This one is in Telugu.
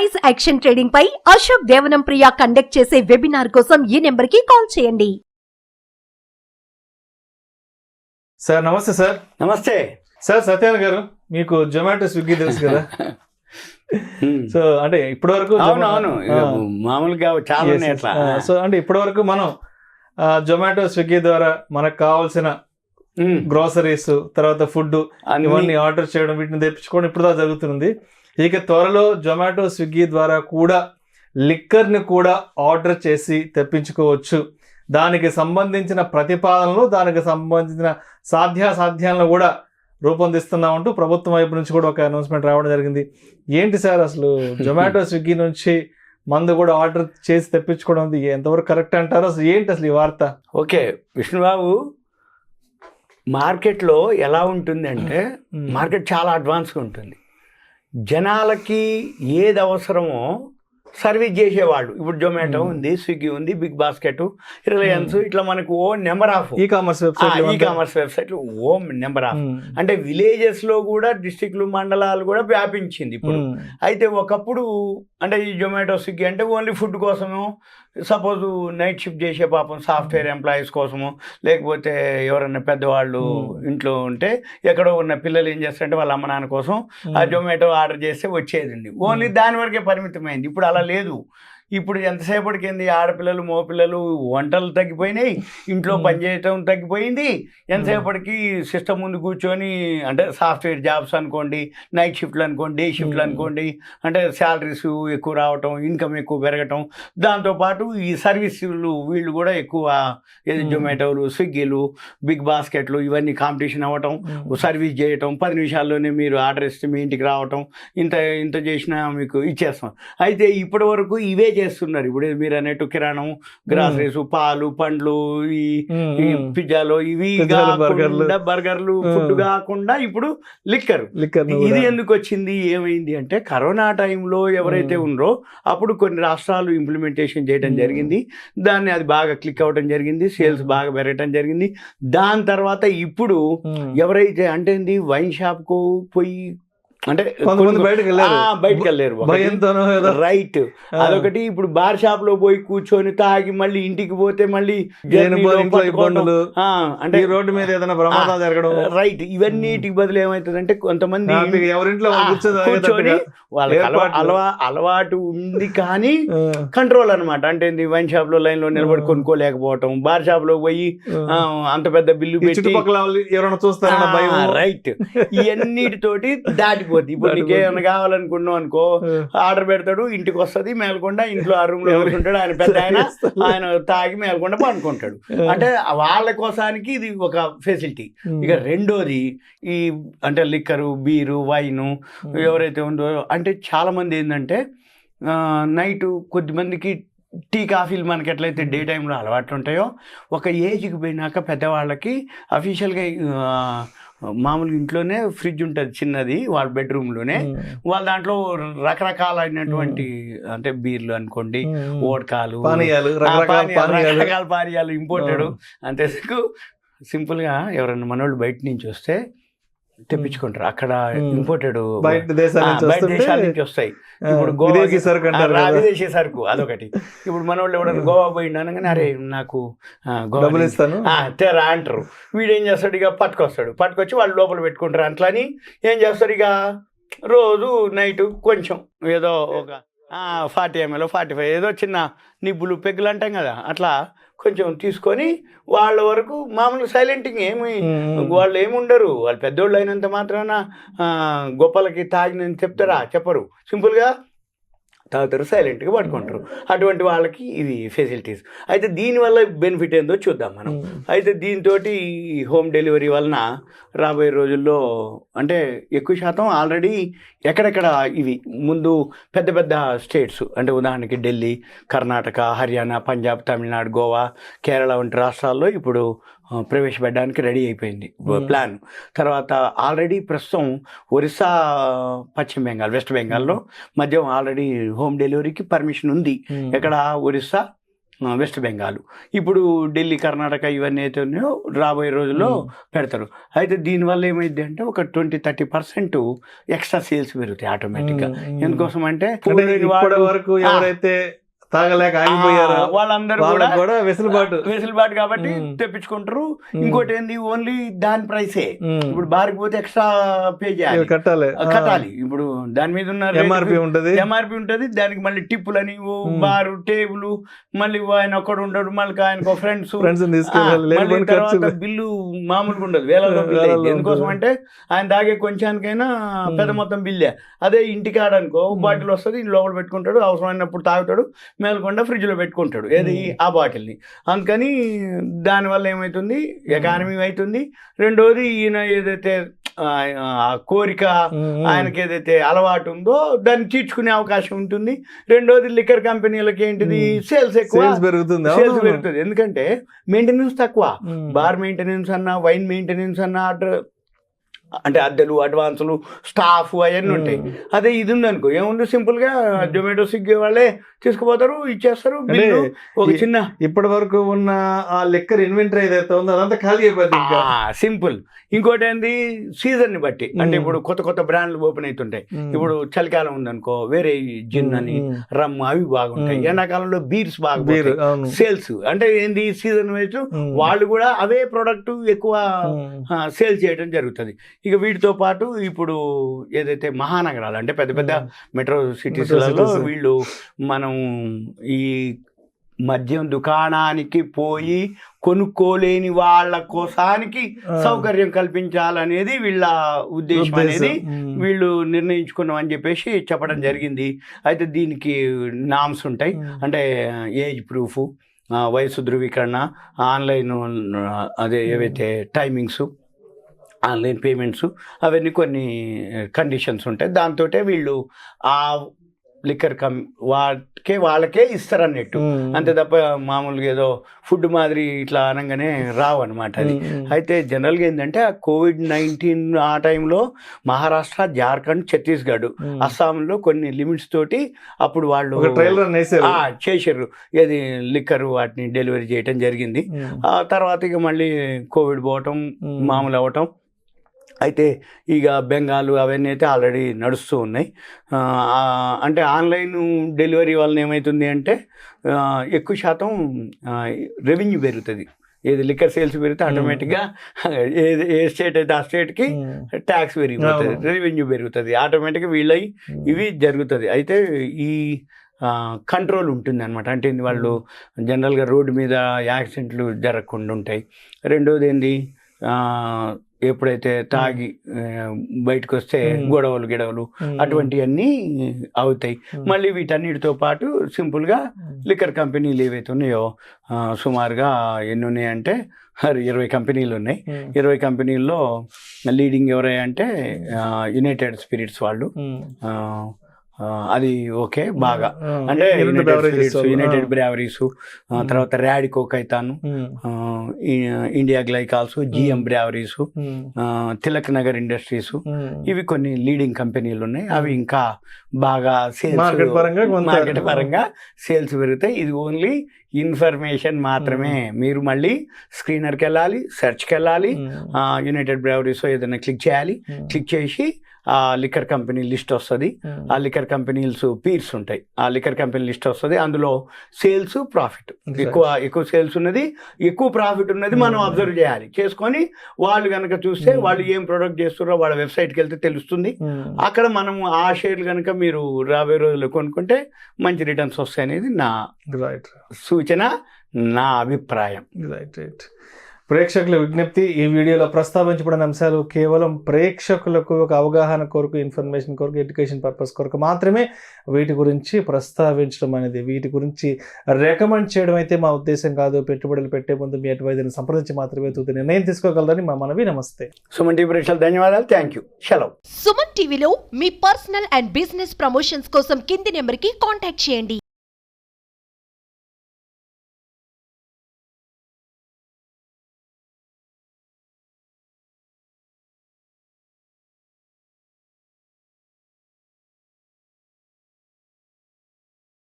ప్రైస్ యాక్షన్ ట్రేడింగ్ పై అశోక్ దేవనం ప్రియ కండక్ట్ చేసే వెబినార్ కోసం ఈ నెంబర్ కి కాల్ చేయండి. సార్ నమస్తే సార్. నమస్తే సార్. సత్యాన్ గారు, మీకు జొమాటో స్విగ్గీ తెలుసు కదా? సో అంటే ఇప్పటి వరకు మామూలుగా చాలా సో అంటే ఇప్పటి వరకు మనం జొమాటో స్విగ్గీ ద్వారా మనకు కావాల్సిన గ్రోసరీస్, తర్వాత ఫుడ్ ఇవన్నీ ఆర్డర్ చేయడం, వీటిని తెప్పించుకోవడం ఇప్పుడు దాకా జరుగుతుంది. ఇక త్వరలో జొమాటో స్విగ్గీ ద్వారా కూడా లిక్కర్ని కూడా ఆర్డర్ చేసి తెప్పించుకోవచ్చు. దానికి సంబంధించిన ప్రతిపాదనలు, దానికి సంబంధించిన సాధ్యాసాధ్యాలను కూడా రూపొందిస్తున్నామంటూ ప్రభుత్వం వైపు నుంచి కూడా ఒక అనౌన్స్మెంట్ రావడం జరిగింది. ఏంటి సార్ అసలు జొమాటో స్విగ్గీ నుంచి మందు కూడా ఆర్డర్ చేసి తెప్పించుకోవడం ఎంతవరకు కరెక్ట్ అంటారు? అసలు ఏంటి అసలు ఈ వార్త? ఓకే విష్ణుబాబు, మార్కెట్లో ఎలా ఉంటుంది అంటే మార్కెట్ చాలా అడ్వాన్స్గా ఉంటుంది. జనాలకి ఏది అవసరమో సర్వీస్ చేసేవాళ్ళు. ఇప్పుడు జొమాటో ఉంది, స్విగ్గీ ఉంది, బిగ్ బాస్కెట్, రిలయన్స్, ఇట్లా మనకు ఓ నెంబర్ ఆఫ్ ఈ కామర్స్ వెబ్సైట్లు ఓ నెంబర్ ఆఫ్. అంటే విలేజెస్ లో కూడా డిస్ట్రిక్ట్లు, మండలాలు కూడా వ్యాపించింది ఇప్పుడు. అయితే ఒకప్పుడు అంటే ఈ జొమాటో స్విగ్గీ అంటే ఓన్లీ ఫుడ్ కోసము, సపోజ్ నైట్ షిఫ్ట్ చేసే పాపం సాఫ్ట్వేర్ ఎంప్లాయీస్ కోసము, లేకపోతే ఎవరన్నా పెద్దవాళ్ళు ఇంట్లో ఉంటే ఎక్కడో ఉన్న పిల్లలు ఏం చేస్తారంటే వాళ్ళ అమ్మ నాన్న కోసం ఆ జొమాటో ఆర్డర్ చేస్తే వచ్చేదండి. ఓన్లీ దాని వరకే పరిమితమైంది. ఇప్పుడు అలా లేదు. ఇప్పుడు ఎంతసేపటికి ఏంది, ఆడపిల్లలు మగపిల్లలు వంటలు తగ్గిపోయినాయి, ఇంట్లో పనిచేయటం తగ్గిపోయింది. ఎంతసేపటికి సిస్టమ్ ముందు కూర్చొని అంటే సాఫ్ట్వేర్ జాబ్స్ అనుకోండి, నైట్ షిఫ్ట్లు అనుకోండి, డే షిఫ్ట్లు అనుకోండి, అంటే శాలరీస్ ఎక్కువ రావటం, ఇన్కమ్ ఎక్కువ పెరగటం, దాంతోపాటు ఈ సర్వీసులు వీళ్ళు కూడా ఎక్కువ, ఏది జొమాటోలు, స్విగ్గీలు, బిగ్ బాస్కెట్లు ఇవన్నీ కాంపిటీషన్ అవ్వటం, సర్వీస్ చేయటం, 10 నిమిషాల్లోనే మీరు ఆర్డర్ ఇస్తే మీ ఇంటికి రావటం, ఇంత చేసినా మీకు ఇచ్చేస్తాం. అయితే ఇప్పటి వరకు ఇవే చేస్తున్నారు. ఇప్పుడు మీరు అన్నట్టు కిరాణం, గ్రాసరీస్, పాలు, పండ్లు, ఈ పిజ్జాలు, ఇవి బర్గర్లు, ఫుడ్ కాకుండా ఇప్పుడు లిక్కర్. ఇది ఎందుకు వచ్చింది, ఏమైంది అంటే కరోనా టైంలో ఎవరైతే ఉన్నారో అప్పుడు కొన్ని రాష్ట్రాలు ఇంప్లిమెంటేషన్ చేయడం జరిగింది. దాన్ని అది బాగా క్లిక్ అవ్వడం జరిగింది, సేల్స్ బాగా పెరగటం జరిగింది. దాని తర్వాత ఇప్పుడు ఎవరైతే అంటే వైన్ షాప్కు పోయి అంటే బయటకు వెళ్ళారు రైట్, అదొకటి. ఇప్పుడు బార్ షాప్ లో పోయి కూర్చొని తాగి మళ్ళీ ఇంటికి పోతే మళ్ళీ అంటే రోడ్డు మీద ఏదైనా ప్రమాదం జరగడం, రైట్, ఇవన్నిటికి బదులు ఏమవుతుందంటే కొంతమంది ఎవరింట్లో కూర్చొని వాళ్ళకి అలవాటు ఉంది కానీ కంట్రోల్ అనమాట. అంటే వైన్ షాప్ లో లైన్ లో నిలబడి కొనుక్కోలేకపోవటం, బార్ షాప్ లో పోయి అంత పెద్ద బిల్లు పెట్టి ఎవరైనా చూస్తారా, రైట్, ఇవన్నిటితోటి దాటి. ఇప్పుడు నీకు ఏమైనా కావాలనుకున్నావు అనుకో, ఆర్డర్ పెడతాడు, ఇంటికి వస్తుంది, మేల్కొండ ఇంట్లో ఆ రూమ్ లో కూర్చుంటాడు, ఆయన పెద్ద ఆయన తాగి మేల్కొండ పండుకుంటాడు. అంటే వాళ్ళ కోసానికి ఇది ఒక ఫెసిలిటీ. ఇక రెండోది ఈ అంటే లిక్కరు, బీరు, వైను ఎవరైతే ఉందో అంటే చాలా మంది ఏంటంటే నైట్ కొద్దిమందికి టీ, కాఫీలు మనకి ఎట్లయితే డే టైంలో అలవాట్లు ఉంటాయో, ఒక ఏజ్కి పోయినాక పెద్దవాళ్ళకి అఫీషియల్గా మామూలుగా ఇంట్లోనే ఫ్రిడ్జ్ ఉంటుంది చిన్నది వాళ్ళ బెడ్రూమ్లోనే, వాళ్ళ దాంట్లో రకరకాలైనటువంటి అంటే బీర్లు అనుకోండి, ఓడ్కాలు, రకరకాల పానీయాలు ఇంపోర్టెడ్. అంతేందుకు సింపుల్గా ఎవరన్నా మనోళ్ళు బయట నుంచి వస్తే తెప్పించుకుంటారు. అక్కడ ఇంపోర్టెడ్ బయట దేశాల నుంచి వస్తాయి. ఇప్పుడు విదేశీ సరుకు అదొకటి. ఇప్పుడు మన వాళ్ళు ఎవడన్నా గోవా పోయిండు అనగానే అరే నాకు గోవా ఇస్తాను తెరా అంటారు. వీడేం చేస్తాడు, ఇక పట్టుకొచ్చి వాళ్ళు లోపల పెట్టుకుంటారు. అట్లని ఏం చేస్తారు, ఇక రోజు నైట్ కొంచెం ఏదో ఒక 40 ml 45 ఏదో చిన్న నిబ్బులు పెగ్గులు అంటాం కదా, అట్లా కొంచెం తీసుకొని వాళ్ళ వరకు మామూలు సైలెంటింగ్ ఏమి వాళ్ళు ఏముండరు. వాళ్ళు పెద్దోళ్ళు అయినంత మాత్రాన గొప్పలకి తాగినని చెప్తారా, చెప్పరు. సింపుల్గా తాగుతారు, సైలెంట్గా పట్టుకుంటారు. అటువంటి వాళ్ళకి ఇవి ఫెసిలిటీస్. అయితే దీనివల్ల బెనిఫిట్ ఏందో చూద్దాం మనం. అయితే దీంతో హోమ్ డెలివరీ వలన రాబోయే రోజుల్లో అంటే ఎక్కువ శాతం ఆల్రెడీ ఎక్కడెక్కడ ఇవి ముందు పెద్ద పెద్ద స్టేట్స్ అంటే ఉదాహరణకి ఢిల్లీ, కర్ణాటక, హర్యానా, పంజాబ్, తమిళనాడు, గోవా, కేరళ వంటి రాష్ట్రాల్లో ఇప్పుడు ప్రవేశపెట్టడానికి రెడీ అయిపోయింది ప్లాన్. తర్వాత ఆల్రెడీ ప్రస్తుతం ఒరిస్సా, పశ్చిమ బెంగాల్, వెస్ట్ బెంగాల్లో మధ్య ఆల్రెడీ హోమ్ డెలివరీకి పర్మిషన్ ఉంది. ఎక్కడ ఒరిస్సా, వెస్ట్ బెంగాల్, ఇప్పుడు ఢిల్లీ, కర్ణాటక ఇవన్నీ అయితే ఉన్నాయో రాబోయే రోజుల్లో పెడతారు. అయితే దీనివల్ల ఏమైంది అంటే ఒక 20-30% ఎక్స్ట్రా సేల్స్ పెరుగుతాయి ఆటోమేటిక్గా. ఎందుకోసం అంటే ఇప్పటి వరకు ఎవరైతే తాగలేక ఆగిపోయారు వాళ్ళందరూ కూడా వెసులుబాటు కాబట్టి తెప్పించుకుంటారు. ఇంకోటి ఏంది, ఓన్లీ దాని ప్రైసే. ఇప్పుడు బార్కి పోతే ఎక్స్ట్రా పే చేయాలి, కట్టాలి. ఇప్పుడు దాని మీద ఉన్న ఎంఆర్పి ఉంటది, దానికి మళ్ళీ టిప్పులని, బారు, టేబుల్, మళ్ళీ ఆయన ఒక్కడు ఉంటాడు, మళ్ళీ ఆయనకు ఫ్రెండ్స్, తర్వాత బిల్లు మామూలుగా ఉండదు, వేలలో బిల్లు. ఎందుకోసం అంటే ఆయన తాగే కొంచానికైనా పెద్ద మొత్తం బిల్లే. అదే ఇంటికి ఆడనుకో బాటిల్ వస్తుంది, లోపల పెట్టుకుంటాడు, అవసరమైనప్పుడు తాగుతాడు, మేలకుండా ఫ్రిడ్జ్లో పెట్టుకుంటాడు ఏది ఆ బాటిల్ని. అందుకని దానివల్ల ఏమవుతుంది, ఎకానమీ అవుతుంది. రెండోది ఈయన ఏదైతే కోరిక, ఆయనకి ఏదైతే అలవాటు ఉందో దాన్ని తీర్చుకునే అవకాశం ఉంటుంది. రెండోది లిక్కర్ కంపెనీలకి ఏంటిది, సేల్స్ పెరుగుతుంది. ఎందుకంటే మెయింటెనెన్స్ తక్కువ. బార్ మెయింటెనెన్స్ అన్నా, వైన్ మెయింటెనెన్స్ అన్నా, అంటే అద్దెలు, అడ్వాన్సులు, స్టాఫ్ అవన్నీ ఉంటాయి. అదే ఇది ఉందనుకో ఏముంది, సింపుల్గా జొమాటో, స్విగ్గీ వాళ్ళే తీసుకుపోతారు, ఇచ్చేస్తారు. ఒక చిన్న ఇప్పటి వరకు ఉన్న ఆ లిక్కర్ ఇన్వెంటరీ ఏదైతే ఉందో అదంతా ఖాళీ అయిపోయింది, సింపుల్. ఇంకోటి ఏంది, సీజన్ ని బట్టి. అంటే ఇప్పుడు కొత్త కొత్త బ్రాండ్లు ఓపెన్ అవుతుంటాయి. ఇప్పుడు చలికాలం ఉందనుకో వేరే జిన్ అని, రమ్ అవి బాగుంటాయి. ఎండాకాలంలో బీర్స్ బాగా సేల్స్. అంటే ఏంది, సీజన్ వైజ్ వాళ్ళు కూడా అవే ప్రోడక్ట్ ఎక్కువ సేల్ చేయడం జరుగుతుంది. ఇక వీటితో పాటు ఇప్పుడు ఏదైతే మహానగరాలు అంటే పెద్ద పెద్ద మెట్రో సిటీస్లలో వీళ్ళు మనం ఈ మద్యం దుకాణానికి పోయి కొనుక్కోలేని వాళ్ళ కోసానికి సౌకర్యం కల్పించాలనేది వీళ్ళ ఉద్దేశం అనేది వీళ్ళు నిర్ణయించుకున్నామని చెప్పేసి చెప్పడం జరిగింది. అయితే దీనికి నామ్స్ ఉంటాయి, అంటే ఏజ్ ప్రూఫ్, వయసు ధృవీకరణ, ఆన్లైన్ అదే ఏవైతే టైమింగ్స్, ఆన్లైన్ పేమెంట్స్, అవన్నీ కొన్ని కండిషన్స్ ఉంటాయి. దాంతో వీళ్ళు ఆ లిక్కర్ వాళ్ళకే ఇస్తారు అన్నట్టు. అంతే తప్ప మామూలుగా ఏదో ఫుడ్ మాదిరి ఇట్లా అనగానే రావు అనమాట అది. అయితే జనరల్గా ఏంటంటే COVID-19 ఆ టైంలో మహారాష్ట్ర, జార్ఖండ్, ఛత్తీస్గఢ్, అస్సాంలో కొన్ని లిమిట్స్ తోటి అప్పుడు వాళ్ళు చేసారు ఏది లిక్కర్ వాటిని డెలివరీ చేయటం జరిగింది. ఆ తర్వాత ఇక మళ్ళీ కోవిడ్ పోవటం, మామూలు అవ్వటం. అయితే ఇక బెంగాల్ అవన్నీ అయితే ఆల్రెడీ నడుస్తూ ఉన్నాయి. అంటే ఆన్లైన్ డెలివరీ వలన ఏమవుతుంది అంటే ఎక్కువ శాతం రెవెన్యూ పెరుగుతుంది. ఏది లిక్కర్ సేల్స్ పెరిగితే ఆటోమేటిక్గా ఏ స్టేట్ అయితే ఆ స్టేట్కి ట్యాక్స్ పెరిగిపోతుంది, రెవెన్యూ పెరుగుతుంది, ఆటోమేటిక్గా వీళ్ళవి ఇవి జరుగుతుంది. అయితే ఈ కంట్రోల్ ఉంటుంది అనమాట. అంటే వాళ్ళు జనరల్గా రోడ్డు మీద యాక్సిడెంట్లు జరగకుండా ఉంటాయి. రెండోది ఏంది, ఎప్పుడైతే తాగి బయటకు వస్తే గొడవలు అటువంటివన్నీ అవుతాయి. మళ్ళీ వీటన్నిటితో పాటు సింపుల్గా లిక్కర్ కంపెనీలు ఏవైతే ఉన్నాయో సుమారుగా ఎన్ని ఉన్నాయంటే 20 కంపెనీలు ఉన్నాయి. 20 కంపెనీల్లో లీడింగ్ ఎవరంటే యునైటెడ్ స్పిరిట్స్ వాళ్ళు. అది ఓకే బాగా, అంటే యునైటెడ్ బ్రావరీస్, తర్వాత Radico Khaitan, India Glycols, GM Breweries, Tilak Nagar Industries, ఇవి కొన్ని లీడింగ్ కంపెనీలు ఉన్నాయి. అవి ఇంకా బాగా మార్కెట్ పరంగా సేల్స్ పెరుగుతాయి. ఇది ఓన్లీ ఇన్ఫర్మేషన్ మాత్రమే. మీరు మళ్ళీ స్క్రీనర్కి వెళ్ళాలి, సెర్చ్కి వెళ్ళాలి, యునైటెడ్ బ్రావరీస్ ఏదైనా క్లిక్ చేయాలి. క్లిక్ చేసి ఆ లిక్కర్ కంపెనీ లిస్ట్ వస్తుంది. ఆ లిక్కర్ కంపెనీస్ పీర్స్ ఉంటాయి, ఆ లిక్కర్ కంపెనీ లిస్ట్ వస్తుంది. అందులో సేల్స్, ప్రాఫిట్, ఎక్కువ సేల్స్ ఉన్నది, ఎక్కువ ప్రాఫిట్ ఉన్నది మనం అబ్జర్వ్ చేయాలి. చేసుకొని వాళ్ళు కనుక చూస్తే వాళ్ళు ఏం ప్రొడక్ట్ చేస్తున్నారో వాళ్ళ వెబ్సైట్కి వెళ్తే తెలుస్తుంది. అక్కడ మనం ఆ షేర్లు కనుక మీరు రాబోయే రోజుల్లో కొనుక్కుంటే మంచి రిటర్న్స్ వస్తాయి అనేది నా సూచన, నా అభిప్రాయం. ప్రేక్షకుల విజ్ఞప్తి, ఈ వీడియోలో ప్రస్తావించబడిన అంశాలు కేవలం ప్రేక్షకులకు ఒక అవగాహన కొరకు, ఇన్ఫర్మేషన్ కొరకు, ఎడ్యుకేషన్ పర్పస్ కొరకు మాత్రమే వీటి గురించి ప్రస్తావించడం అనేది, వీటి గురించి రికమెండ్ చేయడం అయితే మా ఉద్దేశం కాదు. పెట్టుబడులు పెట్టే ముందు మీ అడ్వైజర్ని సంప్రదించి మాత్రమే తుది నిర్ణయం తీసుకోగలరని మా మనవి. నమస్తే. సుమన్ టీవీ ప్రేక్షకులకు ధన్యవాదాలు. Thank you. సెలవు. సుమన్ టీవీలో మీ పర్సనల్ అండ్ బిజినెస్ ప్రమోషన్స్ కోసం కింది నెంబర్కి కాంటాక్ట్ చేయండి.